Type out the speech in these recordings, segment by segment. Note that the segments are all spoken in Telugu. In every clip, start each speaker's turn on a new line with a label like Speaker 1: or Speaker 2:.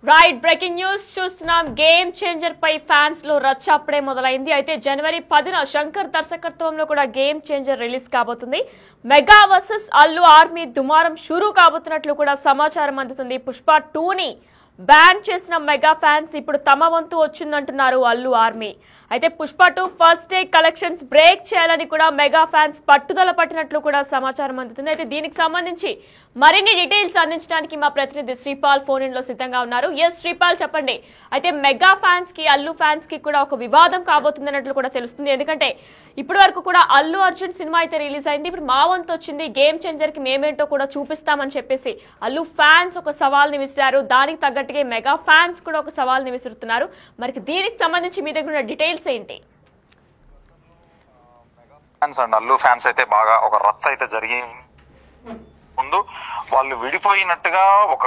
Speaker 1: రైట్ బ్రేకింగ్ న్యూస్ చూస్తున్నాం. గేమ్ చేంజర్ పై ఫ్యాన్స్ లో రచ్చ అప్పుడే మొదలైంది. అయితే జనవరి 10న శంకర్ దర్శకత్వంలో కూడా గేమ్ చేంజర్ రిలీజ్ కాబోతుంది. మెగా వర్సెస్ అల్లు ఆర్మీ దుమారం షురూ కాబోతున్నట్లు కూడా సమాచారం అందుతుంది. పుష్ప 2ని బ్యాన్ చేసిన మెగా ఫ్యాన్స్ ఇప్పుడు తమ వంతు వచ్చిందంటున్నారు అల్లు ఆర్మీ. అయితే Pushpa 2 first day collections break చేయాలని కూడా మెగా ఫ్యాన్స్ పట్టుదల పట్టినట్లు కూడా సమాచారం అందుతుంది. అయితే దీనికి సంబంధించి మరిన్ని డీటెయిల్స్ అందించడానికి మా ప్రతినిధి శ్రీపాల్ ఫోన్ ఇన్ లో సిద్ధంగా ఉన్నారు. ఎస్ శ్రీపాల్, చెప్పండి. అయితే మెగా ఫ్యాన్స్ కి అల్లు ఫ్యాన్స్ కి కూడా ఒక వివాదం కాబోతుంది అన్నట్లు కూడా తెలుస్తుంది. ఎందుకంటే ఇప్పటి వరకు కూడా అల్లు అర్జున్ సినిమా అయితే రిలీజ్ అయింది. ఇప్పుడు మా వంతు వచ్చింది, గేమ్ చేంజర్ కి మేమేంటో కూడా చూపిస్తామని చెప్పేసి అల్లు ఫ్యాన్స్ ఒక సవాల్ని విసిరారు. దానికి తగ్గట్టుగా మెగా ఫ్యాన్స్ కూడా ఒక సవాల్ని విసురుతున్నారు. మరి దీనికి సంబంధించి మీ దగ్గర ఉన్న డీటెయిల్స్ ఏంటి?
Speaker 2: అల్లు ఫ్యాన్స్ అయితే బాగా ఒక రచ్చ అయితే జరిగింది. ముందు వాళ్ళు విడిపోయినట్టుగా ఒక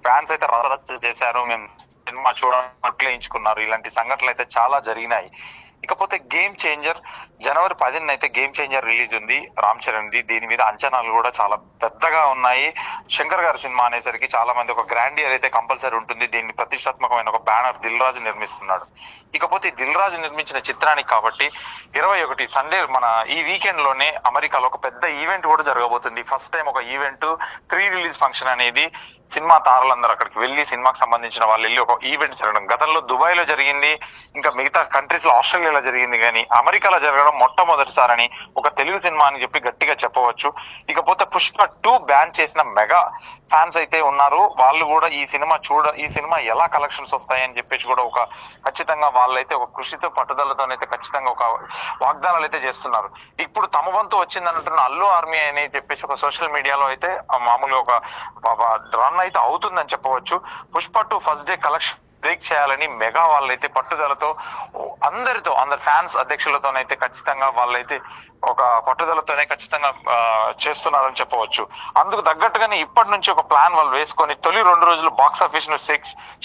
Speaker 2: ఫ్యాన్స్ అయితే రచ్చ చేశారు. మేము సినిమా చూడాలనుకున్నారు. ఇలాంటి సంఘటనలు అయితే చాలా జరిగినాయి. ఇకపోతే గేమ్ చేంజర్ జనవరి 10న అయితే గేమ్ చేంజర్ రిలీజ్ ఉంది రామ్ చరణ్ది. దీని మీద అంచనాలు కూడా చాలా పెద్దగా ఉన్నాయి. శంకర్ గారి సినిమా అనేసరికి చాలా మంది ఒక గ్రాండియర్ అయితే కంపల్సరీ ఉంటుంది. దీన్ని ప్రతిష్టాత్మకమైన ఒక బ్యానర్ దిల్ రాజు నిర్మిస్తున్నాడు. ఇకపోతే దిల్ రాజు నిర్మించిన చిత్రానికి కాబట్టి 21 సండే మన ఈ వీకెండ్ లోనే అమెరికాలో ఒక పెద్ద ఈవెంట్ కూడా జరగబోతుంది. ఫస్ట్ టైం ఒక ఈవెంట్ ప్రీ రిలీజ్ ఫంక్షన్ అనేది సినిమా తారలందరూ అక్కడికి వెళ్లి సినిమాకి సంబంధించిన వాళ్ళు వెళ్ళి ఒక ఈవెంట్ జరగడం గతంలో దుబాయ్ లో జరిగింది, ఇంకా మిగతా కంట్రీస్ లో ఆస్ట్రేలియాలో జరిగింది, కానీ అమెరికాలో జరగడం మొట్టమొదటిసారని ఒక తెలుగు సినిమా అని చెప్పి గట్టిగా చెప్పవచ్చు. ఇకపోతే పుష్ప 2 బ్యాన్ చేసిన మెగా ఫ్యాన్స్ అయితే ఉన్నారు. వాళ్ళు కూడా ఈ సినిమా ఎలా కలెక్షన్స్ వస్తాయని చెప్పేసి కూడా ఒక ఖచ్చితంగా వాళ్ళైతే ఒక కృషితో పట్టుదలతోనైతే ఖచ్చితంగా ఒక వాగ్దానాలు అయితే చేస్తున్నారు. ఇప్పుడు తమ వంతు వచ్చిందంటున్న అల్లు ఆర్మీ అని చెప్పేసి ఒక సోషల్ మీడియాలో అయితే మామూలుగా ఒక రన్ అయితే అవుతుందని చెప్పవచ్చు. Pushpa 2 first day collection break చేయాలని మెగా వాళ్ళైతే పట్టుదలతో అందరి ఫ్యాన్స్ అధ్యక్షులతోనైతే ఖచ్చితంగా వాళ్ళైతే ఒక పట్టుదలతోనే ఖచ్చితంగా చేస్తున్నారని చెప్పవచ్చు. అందుకు తగ్గట్టుగానే ఇప్పటి నుంచి ఒక ప్లాన్ వాళ్ళు వేసుకొని తొలి 2 రోజులు బాక్స్ ఆఫీస్ ను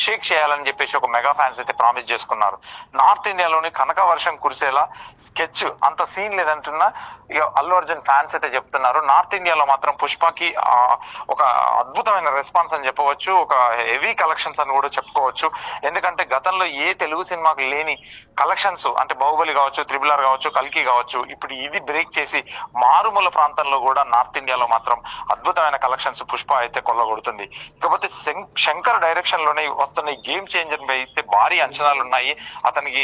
Speaker 2: షేక్ చేయాలని చెప్పేసి ఒక మెగా ఫ్యాన్స్ అయితే ప్రామిస్ చేసుకున్నారు. నార్త్ ఇండియాలోని కనక వర్షం కురిసేలా స్కెచ్ అంత సీన్ లేదంటున్నా ఇక అల్లు అర్జున్ ఫ్యాన్స్ అయితే చెప్తున్నారు. నార్త్ ఇండియాలో మాత్రం పుష్పకి ఒక అద్భుతమైన రెస్పాన్స్ అని చెప్పవచ్చు. ఒక హెవీ కలెక్షన్స్ అని కూడా చెప్పుకోవచ్చు. ఎందుకంటే గతంలో ఏ తెలుగు సినిమాకి లేని కలెక్షన్స్ అంటే బాహుబలి కావచ్చు, RRR కావచ్చు, కల్కి కావచ్చు, ఇప్పుడు ఇది బ్రేక్ చేసి మారుమూల ప్రాంతంలో కూడా నార్త్ ఇండియాలో మాత్రం అద్భుతమైన కలెక్షన్స్ పుష్ప అయితే కొల్లగొడుతుంది. ఇకపోతే శంకర్ డైరెక్షన్ లోనే వస్తున్న గేమ్ చేంజర్ అయితే భారీ అంచనాలు ఉన్నాయి. అతనికి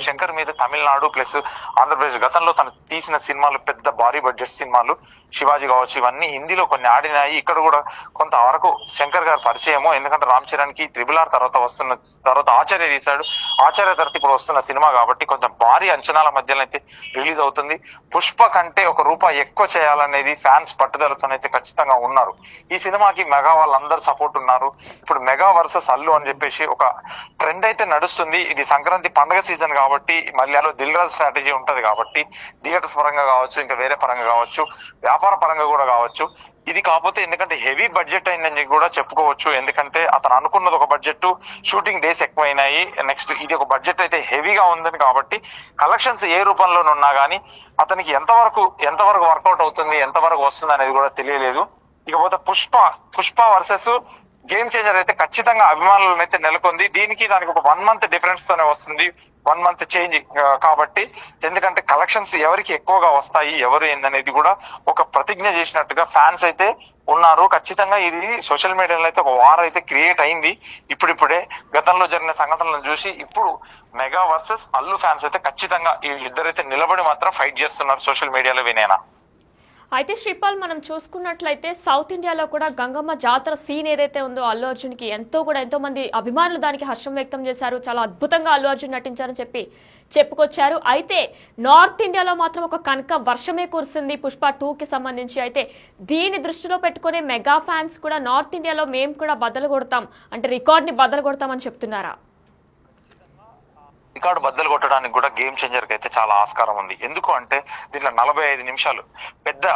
Speaker 2: శంకర్ మీద తమిళనాడు ప్లస్ ఆంధ్రప్రదేశ్ గతంలో తను తీసిన సినిమాలు పెద్ద భారీ బడ్జెట్ సినిమాలు శివాజీ కావచ్చు, ఇవన్నీ హిందీలో కొన్ని ఆడినాయి. ఇక్కడ కూడా కొంతవరకు శంకర్ గారు పరిచయము. ఎందుకంటే రామ్ చరణ్ కి RRR తర్వాత ఆచార్య తీశాడు. ఆచార్య తర్వాత ఇప్పుడు వస్తున్న సినిమా కాబట్టి కొంచెం భారీ అంచనాల మధ్యలో అయితే రిలీజ్ అవుతుంది. పుష్ప కంటే ₹1 ఎక్కువ చేయాలనేది ఫ్యాన్స్ పట్టుదలతోనైతే ఖచ్చితంగా ఉన్నారు. ఈ సినిమాకి మెగా వాళ్ళందరూ సపోర్ట్ ఉన్నారు. ఇప్పుడు మెగా వర్సెస్ అల్లు అని చెప్పేసి ఒక ట్రెండ్ అయితే నడుస్తుంది. ఇది సంక్రాంతి పండుగ సీజన్ కాబట్టి మళ్ళీ దిల్ రాజు స్ట్రాటజీ ఉంటది కాబట్టి థియేటర్స్ పరంగా కావచ్చు, ఇంకా వేరే పరంగా కావచ్చు, వ్యాపార పరంగా కూడా కావచ్చు. ఇది కాకపోతే ఎందుకంటే హెవీ బడ్జెట్ అయిందని కూడా చెప్పుకోవచ్చు. ఎందుకంటే అతను అనుకున్నది ఒక బడ్జెట్, షూటింగ్ డేస్ ఎక్కువైనాయి. నెక్స్ట్ ఇది ఒక బడ్జెట్ అయితే హెవీగా ఉందని కాబట్టి కలెక్షన్స్ ఏ రూపంలోనున్నా కానీ అతనికి ఎంతవరకు వర్కౌట్ అవుతుంది, ఎంతవరకు వస్తుంది అనేది కూడా తెలియలేదు. ఇకపోతే పుష్ప వర్సెస్ గేమ్ చేంజర్ అయితే ఖచ్చితంగా అభిమానులను అయితే నెలకొంది. దానికి ఒక 1 మంత్ డిఫరెన్స్ తోనే వస్తుంది, 1 మంత్ చేంజ్ కాబట్టి. ఎందుకంటే కలెక్షన్స్ ఎవరికి ఎక్కువగా వస్తాయి, ఎవరు ఏందనేది కూడా ఒక ప్రతిజ్ఞ చేసినట్టుగా ఫ్యాన్స్ అయితే ఉన్నారు. ఖచ్చితంగా ఇది సోషల్ మీడియాలో అయితే ఒక వార్ అయితే క్రియేట్ అయింది. ఇప్పుడిప్పుడే గతంలో జరిగిన సంఘటనలను చూసి ఇప్పుడు మెగా వర్సెస్ అల్లు ఫ్యాన్స్ అయితే ఖచ్చితంగా వీళ్ళిద్దరైతే నిలబడి మాత్రం ఫైట్ చేస్తున్నారు సోషల్ మీడియాలో వినేనా.
Speaker 1: అయితే శ్రీపాల్, మనం చూసుకున్నట్లయితే సౌత్ ఇండియాలో కూడా గంగమ్మ జాతర సీన్ ఏదైతే ఉందో అల్లు అర్జున్ కి ఎంతో మంది అభిమానులు దానికి హర్షం వ్యక్తం చేశారు. చాలా అద్భుతంగా అల్లు అర్జున్ నటించారని చెప్పుకొచ్చారు. అయితే నార్త్ ఇండియాలో మాత్రం ఒక కనక వర్షమే కురిసింది పుష్ప 2కి సంబంధించి. అయితే దీన్ని దృష్టిలో పెట్టుకునే మెగా ఫ్యాన్స్ కూడా నార్త్ ఇండియాలో మేము కూడా బద్దలు కొడతాం అంటే రికార్డ్ ని బద్దలు కొడతామని చెప్తున్నారా?
Speaker 2: రికార్డు బద్దలు కొట్టడానికి కూడా గేమ్ చేంజర్ కి అయితే చాలా ఆస్కారం ఉంది. ఎందుకు అంటే దీంట్లో 45 నిమిషాలు పెద్ద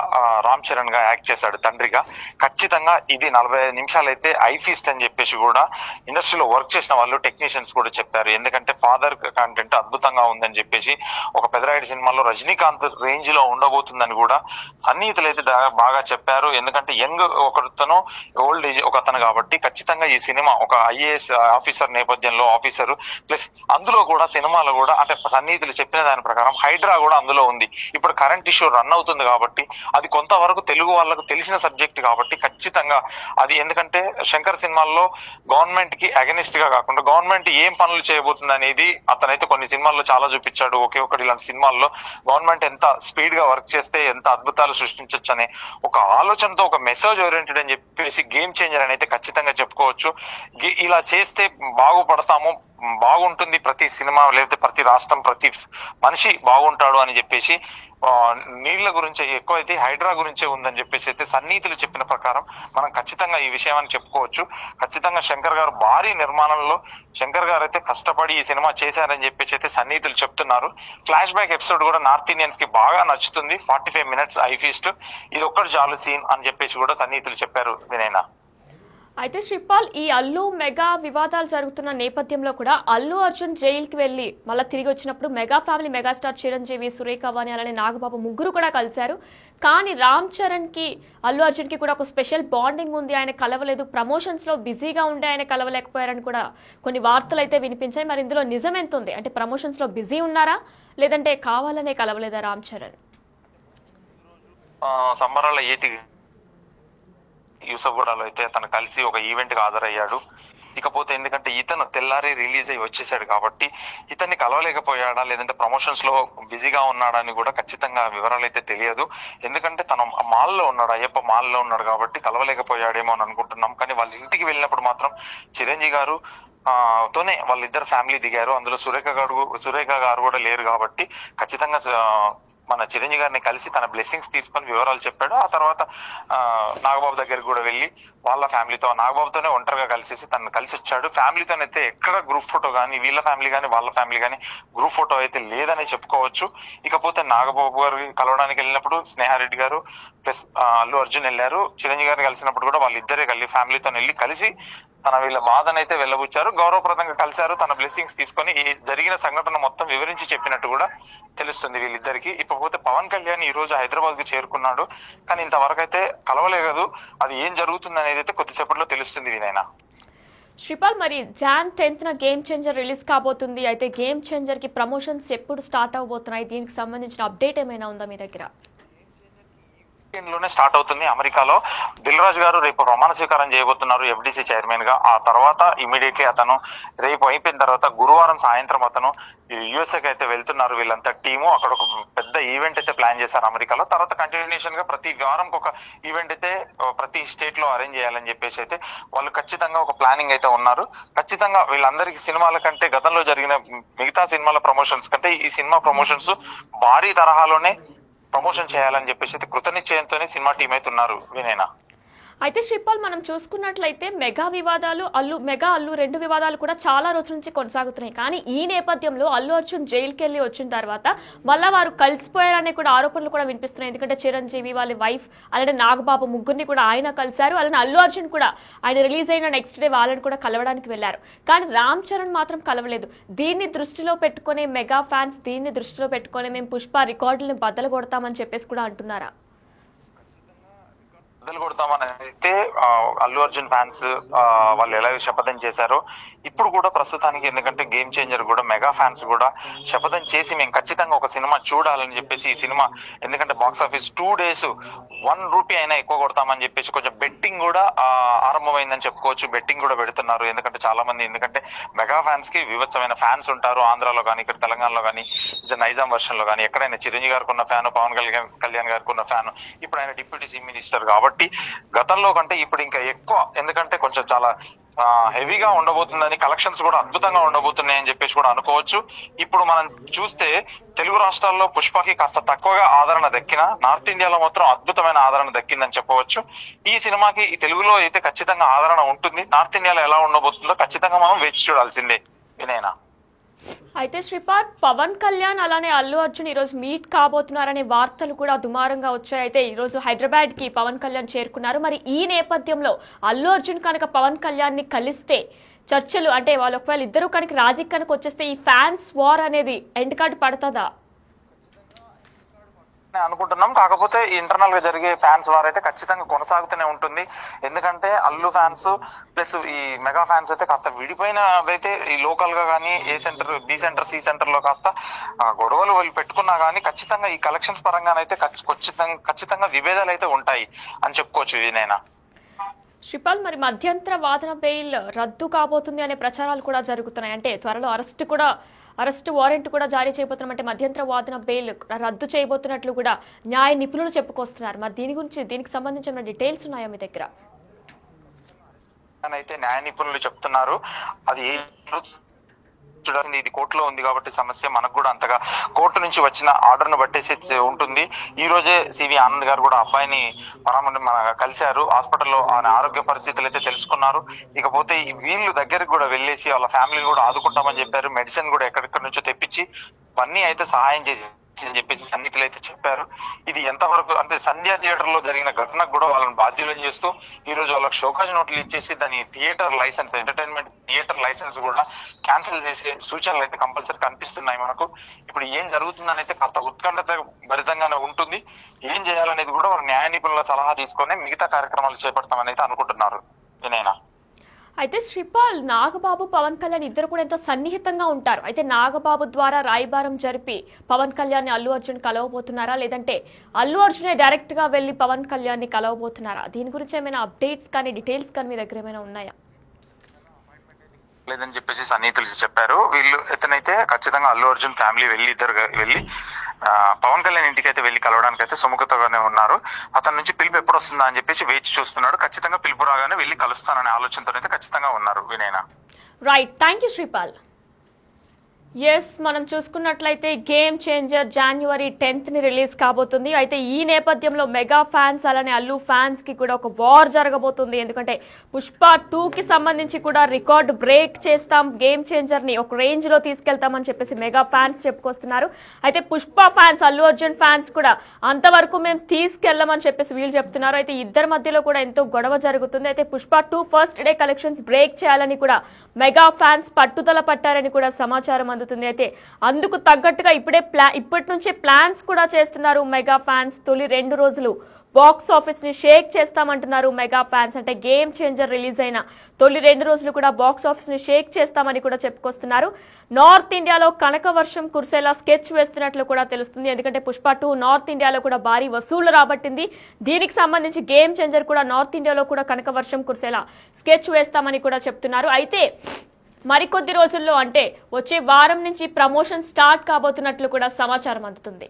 Speaker 2: రామ్ చరణ్ గా యాక్ట్ చేశాడు తండ్రిగా. ఖచ్చితంగా ఇది 45 నిమిషాలు అయితే ఐఫీస్ట్ అని చెప్పేసి కూడా ఇండస్ట్రీలో వర్క్ చేసిన వాళ్ళు టెక్నీషియన్స్ కూడా చెప్పారు. ఎందుకంటే ఫాదర్ కంటెంట్ అద్భుతంగా ఉందని చెప్పేసి ఒక పెదరాయుడు సినిమాలో రజనీకాంత్ రేంజ్ లో ఉండబోతుందని కూడా సన్నిహితులు అయితే బాగా చెప్పారు. ఎందుకంటే యంగ్ ఒకతను ఓల్డ్ ఏజ్ ఒకతను కాబట్టి ఖచ్చితంగా ఈ సినిమా ఒక ఐఏఎస్ ఆఫీసర్ నేపథ్యంలో ఆఫీసర్ ప్లస్ అందులో కూడా సినిమాలో కూడా అంటే సన్నిహితులు చెప్పిన దాని ప్రకారం హైడ్రా కూడా అందులో ఉంది. ఇప్పుడు కరెంట్ ఇష్యూ రన్ అవుతుంది కాబట్టి అది కొంతవరకు తెలుగు వాళ్ళకు తెలిసిన సబ్జెక్ట్ కాబట్టి ఖచ్చితంగా అది ఎందుకంటే శంకర్ సినిమాల్లో గవర్నమెంట్ కి అగెనిస్ట్ గా కాకుండా గవర్నమెంట్ ఏం పనులు చేయబోతుంది అనేది అతనైతే కొన్ని సినిమాల్లో చాలా చూపించాడు. ఒకే ఒకటి ఇలాంటి సినిమాల్లో గవర్నమెంట్ ఎంత స్పీడ్ గా వర్క్ చేస్తే ఎంత అద్భుతాలు సృష్టించవచ్చు అనే ఒక ఆలోచనతో ఒక మెసేజ్ ఓరియంటెడ్ అని చెప్పేసి గేమ్ చేంజర్ అని అయితే ఖచ్చితంగా చెప్పుకోవచ్చు. ఇలా చేస్తే బాగుపడతాము, బాగుంటుంది ప్రతి సినిమా లేకపోతే ప్రతి రాష్ట్రం ప్రతి మనిషి బాగుంటాడు అని చెప్పేసి నీళ్ల గురించి ఎక్కువైతే హైడ్రా గురించే ఉందని చెప్పేసి అయితే సన్నిహితులు చెప్పిన ప్రకారం మనం ఖచ్చితంగా ఈ విషయం అని చెప్పుకోవచ్చు. ఖచ్చితంగా శంకర్ గారు భారీ నిర్మాణంలో శంకర్ గారు అయితే కష్టపడి ఈ సినిమా చేశారని చెప్పేసి అయితే సన్నిహితులు చెప్తున్నారు. ఫ్లాష్ బ్యాక్ ఎపిసోడ్ కూడా నార్త్ ఇండియన్స్ కి బాగా నచ్చుతుంది. 45 మినిట్స్ ఐఫీస్ట్ ఇది ఒక్కటి చాలు సీన్ అని చెప్పేసి కూడా సన్నిహితులు చెప్పారు. వినయనా
Speaker 1: అయితే శ్రీపాల్, ఈ అల్లు మెగా వివాదాలు జరుగుతున్న నేపథ్యంలో కూడా అల్లు అర్జున్ జైలుకి వెళ్లి మళ్ళీ తిరిగి వచ్చినప్పుడు mega family megastar Chiranjeevi, Surekha Vani అలానే నాగబాబు ముగ్గురు కూడా కలిశారు. కానీ రామ్ చరణ్ కి అల్లు అర్జున్ కి కూడా ఒక స్పెషల్ బాండింగ్ ఉంది, ఆయన కలవలేదు, ప్రమోషన్స్ లో బిజీగా ఉండే ఆయన కలవలేకపోయారని కూడా కొన్ని వార్తలు అయితే వినిపించాయి. మరి ఇందులో నిజం ఎంత ఉంది? అంటే ప్రమోషన్స్ లో బిజీ ఉన్నారా లేదంటే కావాలనే కలవలేదా రామ్ చరణ్?
Speaker 2: సంబరాల యూసఫ్గూడలో అయితే తను కలిసి ఒక ఈవెంట్ కి హాజరయ్యాడు. ఇకపోతే ఎందుకంటే ఇతను తెల్లారి రిలీజ్ అయ్యి వచ్చేసాడు కాబట్టి ఇతన్ని కలవలేకపోయాడా లేదంటే ప్రమోషన్స్ లో బిజీగా ఉన్నాడని కూడా ఖచ్చితంగా వివరాలు అయితే తెలియదు. ఎందుకంటే తను మాల్లో ఉన్నాడు, అయ్యప్ప మాల్లో ఉన్నాడు కాబట్టి కలవలేకపోయాడేమో అని అనుకుంటున్నాం. కానీ వాళ్ళ ఇంటికి వెళ్ళినప్పుడు మాత్రం చిరంజీవి గారు తోనే వాళ్ళిద్దరు ఫ్యామిలీ దిగారు. అందులో సురేఖ గారు కూడా లేరు కాబట్టి ఖచ్చితంగా మన చిరంజీవి గారిని కలిసి తన బ్లెస్సింగ్స్ తీసుకొని వివరాలు చెప్పాడు. ఆ తర్వాత నాగబాబు దగ్గరికి కూడా వెళ్ళి వాళ్ళ ఫ్యామిలీతో నాగబాబుతోనే ఒంటరిగా కలిసేసి తను కలిసి వచ్చాడు. ఫ్యామిలీతోనైతే ఎక్కడ గ్రూప్ ఫోటో కానీ వీళ్ళ ఫ్యామిలీ కానీ వాళ్ళ ఫ్యామిలీ కానీ గ్రూప్ ఫోటో అయితే లేదని చెప్పుకోవచ్చు. ఇకపోతే నాగబాబు గారు కలవడానికి వెళ్ళినప్పుడు స్నేహారెడ్డి గారు ప్లస్ అల్లు అర్జున్ వెళ్ళారు. చిరంజీవి గారిని కలిసినప్పుడు కూడా వాళ్ళిద్దరే ఫ్యామిలీతో వెళ్ళి కలిసి తన వీళ్ళ బాధనైతే వెళ్ళబుచ్చారు. గౌరవప్రదంగా కలిశారు. తన బ్లెస్సింగ్స్ తీసుకొని ఈ జరిగిన సంఘటన మొత్తం వివరించి చెప్పినట్టు కూడా తెలుస్తుంది వీళ్ళిద్దరికి. ఇకపోతే పవన్ కళ్యాణ్ ఈ రోజు హైదరాబాద్ కి చేరుకున్నాడు. కానీ ఇంతవరకు అయితే కలవలేదు. అది ఏం జరుగుతుంది అనేది అయితే కొద్దిసేపట్లో తెలుస్తుంది. వినైనా
Speaker 1: శ్రీపాల్, మరి John 10th game changer release కాబోతుంది. అయితే గేమ్ చేంజర్ కి ప్రమోషన్స్ ఎప్పుడు స్టార్ట్ అవబోతున్నాయి? దీనికి సంబంధించిన అప్డేట్ ఏమైనా ఉందా మీ దగ్గర?
Speaker 2: లోనే స్టార్ట్ అవుతుంది. అమెరికాలో దిల్ రాజు గారు రేపు ప్రమాణ స్వీకారం చేయబోతున్నారు ఎఫ్డిసి చైర్మన్ గా. ఆ తర్వాత ఇమీడియట్లీ అతను రేపు అయిపోయిన తర్వాత గురువారం సాయంత్రం అతను యుఎస్ఏకి అయితే వెళ్తున్నారు. వీళ్ళంతా టీము అక్కడ ఒక పెద్ద ఈవెంట్ అయితే ప్లాన్ చేశారు అమెరికాలో. తర్వాత కంటిన్యూషన్ గా ప్రతి వారం ఒక ఈవెంట్ అయితే ప్రతి స్టేట్ లో అరేంజ్ చేయాలని చెప్పేసి అయితే వాళ్ళు ఖచ్చితంగా ఒక ప్లానింగ్ అయితే ఉన్నారు. ఖచ్చితంగా వీళ్ళందరికీ సినిమాల కంటే గతంలో జరిగిన మిగతా సినిమాల ప్రమోషన్స్ కంటే ఈ సినిమా ప్రమోషన్స్ భారీ తరహాలోనే ప్రమోషన్ చేయాలని చెప్పేసి అయితే కృతనిశ్చయంతోనే సినిమా టీం అయితే ఉన్నారు. వినైనా
Speaker 1: అయితే శ్రీపాల్, మనం చూసుకున్నట్లయితే మెగా అల్లు రెండు వివాదాలు కూడా చాలా రోజుల నుంచి కొనసాగుతున్నాయి. కానీ ఈ నేపథ్యంలో అల్లు అర్జున్ జైలుకి వెళ్ళి వచ్చిన తర్వాత మళ్ళా వారు కలిసిపోయారనే కూడా ఆరోపణలు కూడా వినిపిస్తున్నాయి. ఎందుకంటే చిరంజీవి వాళ్ళ వైఫ్ అలానే నాగబాబు ముగ్గురిని కూడా ఆయన కలిశారు. అలానే అల్లు అర్జున్ కూడా ఆయన రిలీజ్ అయిన నెక్స్ట్ డే వాళ్ళని కూడా కలవడానికి వెళ్లారు. కానీ రామ్ చరణ్ మాత్రం కలవలేదు. దీన్ని దృష్టిలో పెట్టుకునే మెగా ఫ్యాన్స్ దీన్ని దృష్టిలో పెట్టుకునే మేము పుష్ప రికార్డులను బద్దలు కొడతామని చెప్పేసి కూడా అంటున్నారా?
Speaker 2: బద్దలు కొడతామని అయితే అల్లు అర్జున్ ఫ్యాన్స్ వాళ్ళు ఎలా శపథం చేశారో ఇప్పుడు కూడా ప్రస్తుతానికి ఎందుకంటే గేమ్ చేంజర్ కూడా మెగా ఫ్యాన్స్ కూడా శపథం చేసి మేము ఖచ్చితంగా ఒక సినిమా చూడాలని చెప్పేసి ఈ సినిమా ఎందుకంటే బాక్స్ ఆఫీస్ 2 days ₹1 అయినా ఎక్కువ కొడతామని చెప్పేసి కొంచెం బెట్టింగ్ కూడా ఆరంభమైందని చెప్పుకోవచ్చు. బెట్టింగ్ కూడా పెడుతున్నారు. ఎందుకంటే చాలా మంది ఎందుకంటే మెగా ఫ్యాన్స్ కి వివత్సమైన ఫ్యాన్స్ ఉంటారు. ఆంధ్రాలో కానీ ఇక్కడ తెలంగాణలో కానీ నైజాం వర్షన్ లో కానీ ఎక్కడైనా చిరంజీవి గారికి ఉన్న ఫ్యాన్, పవన్ కళ్యాణ్ గారికి ఉన్న ఫ్యాన్, ఇప్పుడు ఆయన డిప్యూటీ చీఫ్ మినిస్టర్ కాబట్టి గతంలో కంటే ఇప్పుడు ఇంకా ఎక్కువ ఎందుకంటే కొంచెం చాలా హెవీగా ఉండబోతుందని కలెక్షన్స్ కూడా అద్భుతంగా ఉండబోతున్నాయని చెప్పేసి కూడా అనుకోవచ్చు. ఇప్పుడు మనం చూస్తే తెలుగు రాష్ట్రాల్లో పుష్పకి కాస్త తక్కువగా ఆదరణ దక్కిన నార్త్ ఇండియాలో మాత్రం అద్భుతమైన ఆదరణ దక్కిందని చెప్పవచ్చు. ఈ సినిమాకి ఈ తెలుగులో అయితే ఖచ్చితంగా ఆదరణ ఉంటుంది. నార్త్ ఇండియాలో ఎలా ఉండబోతుందో ఖచ్చితంగా మనం వేచి చూడాల్సిందే. వినయనా
Speaker 1: అయితే శ్రీపాద్, పవన్ కళ్యాణ్ అలానే అల్లు అర్జున్ ఈ రోజు మీట్ కాబోతున్నారనే వార్తలు కూడా దుమారంగా వచ్చాయి. అయితే ఈ రోజు హైదరాబాద్ కి పవన్ కళ్యాణ్ చేరుకున్నారు. మరి ఈ నేపథ్యంలో అల్లు అర్జున్ కనుక పవన్ కళ్యాణ్ ని కలిస్తే చర్చలు అంటే వాళ్ళు ఒకవేళ ఇద్దరు కనుక రాజీకి కనుక వచ్చేస్తే ఈ ఫ్యాన్స్ వార్ అనేది ఎండ్ కార్డు పడుతుందా
Speaker 2: అనుకుంటున్నాం. కాకపోతే ఇంటర్నల్ గా జరిగే ఫ్యాన్స్ వార్ అయితే ఖచ్చితంగా కొనసాగుతూనే ఉంటుంది. ఎందుకంటే అల్లు ఫ్యాన్స్ ప్లస్ ఈ మెగా ఫ్యాన్స్ అయితే కాస్త విడిపోయినవైతే ఈ లోకల్ గా కానీ A centre, B centre, C centre లో కాస్త గొడవలు వాళ్ళు పెట్టుకున్నా కానీ ఖచ్చితంగా ఈ కలెక్షన్స్ పరంగానైతే ఖచ్చితంగా విభేదాలు అయితే ఉంటాయి అని చెప్పుకోవచ్చు. ఇదేనా
Speaker 1: శ్రీపాల్, మరి మధ్యంతర వాదన బెయిల్ రద్దు కాబోతుంది అనే ప్రచారాలు కూడా జరుగుతున్నాయి. అంటే త్వరలో అరెస్ట్ వారెంట్ కూడా జారీ చేయబోతున్నాం, అంటే మధ్యంతర వాదన బెయిల్ రద్దు చేయబోతున్నట్లు కూడా న్యాయ నిపుణులు చెప్పుకొస్తున్నారు. మరి దీనికి సంబంధించిన డీటెయిల్స్ ఉన్నాయా మీ దగ్గర?
Speaker 2: అయితే న్యాయ నిపుణులు చెప్తున్నారు అది చూడాలి. ఇది కోర్టులో ఉంది కాబట్టి సమస్య మనకు కూడా అంతగా కోర్టు నుంచి వచ్చిన ఆర్డర్ ను బట్టేసి ఉంటుంది. ఈ రోజే సివి ఆనంద్ గారు కూడా అబ్బాయిని కలిశారు. హాస్పిటల్లో ఆయన ఆరోగ్య పరిస్థితులు అయితే తెలుసుకున్నారు. ఇకపోతే వీళ్ళు దగ్గరికి కూడా వెళ్ళేసి వాళ్ళ ఫ్యామిలీని కూడా ఆదుకుంటామని చెప్పారు. మెడిసిన్ కూడా ఎక్కడెక్కడి నుంచో తెప్పించి అన్ని అయితే సహాయం చేసి అని చెప్పేసి సన్నిహితులు అయితే చెప్పారు. ఇది ఎంతవరకు అంటే సంధ్యా థియేటర్ లో జరిగిన ఘటనకు కూడా వాళ్ళని బాధ్యులను చేస్తూ ఈ రోజు వాళ్ళకి షోకాజ్ నోట్లు ఇచ్చేసి దాని theatre licence, entertainment theatre licence కూడా క్యాన్సిల్ చేసే సూచనలు అయితే కంపల్సరీ కనిపిస్తున్నాయి మనకు. ఇప్పుడు ఏం జరుగుతుందని అయితే కాస్త ఉత్కంఠత భరితంగానే ఉంటుంది. ఏం చేయాలనేది కూడా వాళ్ళ న్యాయ నిపుణుల సలహా తీసుకొని మిగతా కార్యక్రమాలు చేపడతామని అయితే అనుకుంటున్నారు. వినయనా,
Speaker 1: అయితే శ్రీపాల్, నాగబాబు పవన్ కళ్యాణ్ ఇద్దరు కూడా ఎంతో సన్నిహితంగా ఉంటారు. అయితే నాగబాబు ద్వారా రాయబారం జరిపి పవన్ కళ్యాణ్ ని అల్లు అర్జున్ కలవబోతున్నారా, లేదంటే అల్లు అర్జునే డైరెక్ట్ గా వెళ్లి పవన్ కళ్యాణ్ ని కలవబోతున్నారా? దీని గురించి ఏమైనా అప్డేట్స్ కానీ డీటెయిల్స్ కానీ మీ దగ్గర ఏమైనా ఉన్నాయా?
Speaker 2: లేదని చెప్పేసి సన్నిహితులు చెప్పారు. వీళ్ళు ఎతనైతే ఖచ్చితంగా అల్లు అర్జున్ ఫ్యామిలీ ఇద్దరు వెళ్ళి పవన్ కళ్యాణ్ ఇంటికి అయితే వెళ్ళి కలవడానికి అయితే సుముఖతగానే ఉన్నారు. అతని నుంచి పిలుపు ఎప్పుడు వస్తుందా అని చెప్పేసి వేచి చూస్తున్నాడు. ఖచ్చితంగా పిలుపు రాగానే వెళ్ళి కలుస్తాననే ఆలోచనతో అయితే ఖచ్చితంగా ఉన్నారు. వినయనా,
Speaker 1: right, thank you Sripal. Yes, మనం చూసుకున్నట్లయితే గేమ్ చేంజర్ January 10th ని రిలీజ్ కాబోతుంది. అయితే ఈ నేపథ్యంలో మెగా ఫ్యాన్స్ అలానే అల్లు ఫ్యాన్స్ కి కూడా ఒక వార్ జరగబోతుంది. ఎందుకంటే పుష్ప 2 కి సంబంధించి కూడా రికార్డ్ బ్రేక్ చేస్తాం, గేమ్ చేంజర్ ని ఒక రేంజ్ లో తీసుకెళ్తామని చెప్పేసి మెగా ఫ్యాన్స్ చెప్పుకొస్తున్నారు. అయితే పుష్ప ఫ్యాన్స్, అల్లు అర్జున్ ఫ్యాన్స్ కూడా అంతవరకు మేము తీసుకెళ్లమని చెప్పేసి వీళ్ళు చెప్తున్నారు. అయితే ఇద్దరి మధ్యలో కూడా ఎంతో గొడవ జరుగుతుంది. అయితే Pushpa 2 first day collections break చేయాలని కూడా మెగా ఫ్యాన్స్ పట్టుదల పట్టారని కూడా సమాచారం అందుతుంది. అయితే అందుకు తగ్గట్టుగా ఇప్పటి నుంచే ప్లాన్స్ కూడా చేస్తున్నారు మెగా ఫ్యాన్స్. తొలి 2 రోజులు బాక్స్ ఆఫీస్ ని షేక్ చేస్తామంటున్నారు మెగా ఫ్యాన్స్. అంటే గేమ్ చేంజర్ రిలీజ్ అయిన తొలి 2 రోజులు కూడా బాక్స్ ఆఫీస్ ని షేక్ చేస్తామని కూడా చెప్పుకొస్తున్నారు. నార్త్ ఇండియాలో కనక వర్షం కురిసేలా స్కెచ్ వేస్తున్నట్లు కూడా తెలుస్తుంది. ఎందుకంటే పుష్ప 2 నార్త్ ఇండియాలో కూడా భారీ వసూళ్లు రాబట్టింది. దీనికి సంబంధించి గేమ్ చేంజర్ కూడా నార్త్ ఇండియాలో కూడా కనక వర్షం కురిసేలా స్కెచ్ వేస్తామని కూడా చెప్తున్నారు. అయితే మరికొద్ది రోజుల్లో అంటే వచ్చే వారం నుంచి ప్రమోషన్ స్టార్ట్ కాబోతున్నట్లు కూడా సమాచారం అందుతుంది.